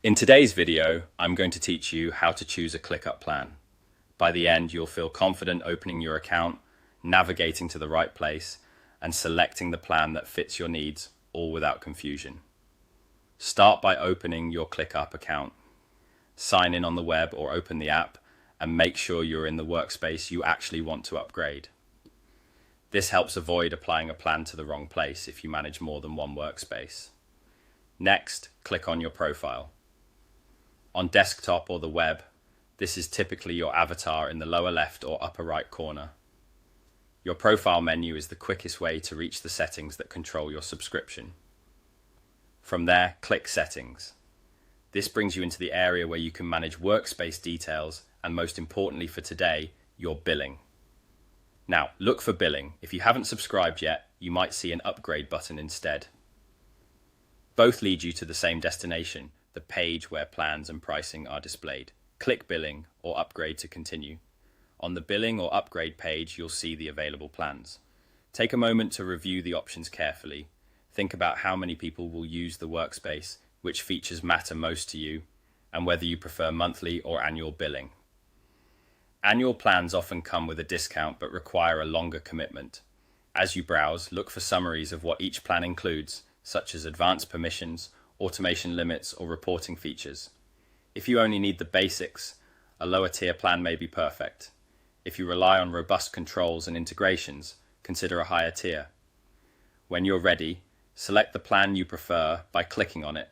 In today's video, I'm going to teach you how to choose a ClickUp plan. By the end, you'll feel confident opening your account, navigating to the right place, and selecting the plan that fits your needs, all without confusion. Start by opening your ClickUp account. Sign in on the web or open the app, and make sure you're in the workspace you actually want to upgrade. This helps avoid applying a plan to the wrong place if you manage more than one workspace. Next, click on your profile. On desktop or the web, this is typically your avatar in the lower left or upper right corner. Your profile menu is the quickest way to reach the settings that control your subscription. From there, click Settings. This brings you into the area where you can manage workspace details and, most importantly for today, your billing. Now, look for billing. If you haven't subscribed yet, you might see an upgrade button instead. Both lead you to the same destination, the page where plans and pricing are displayed. Click Billing or Upgrade to continue. On the Billing or Upgrade page, you'll see the available plans. Take a moment to review the options carefully. Think about how many people will use the workspace, which features matter most to you, and whether you prefer monthly or annual billing. Annual plans often come with a discount but require a longer commitment. As you browse, look for summaries of what each plan includes, such as advanced permissions, automation limits, or reporting features. If you only need the basics, a lower tier plan may be perfect. If you rely on robust controls and integrations, consider a higher tier. When you're ready, select the plan you prefer by clicking on it.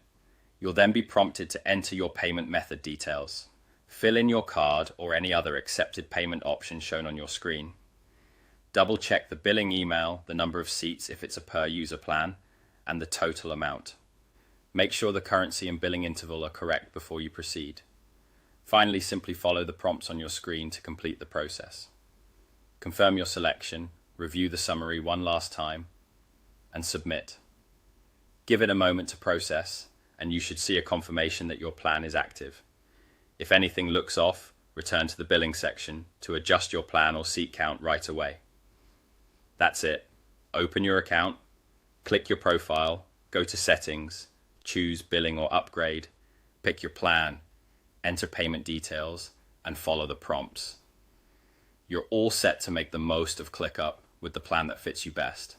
You'll then be prompted to enter your payment method details. Fill in your card or any other accepted payment option shown on your screen. Double-check the billing email, the number of seats if it's a per-user plan, and the total amount. Make sure the currency and billing interval are correct before you proceed. Finally, simply follow the prompts on your screen to complete the process. Confirm your selection, review the summary one last time, and submit. Give it a moment to process, and you should see a confirmation that your plan is active. If anything looks off, return to the billing section to adjust your plan or seat count right away. That's it. Open your account, click your profile, go to Settings, choose Billing or Upgrade, pick your plan, enter payment details, and follow the prompts. You're all set to make the most of ClickUp with the plan that fits you best.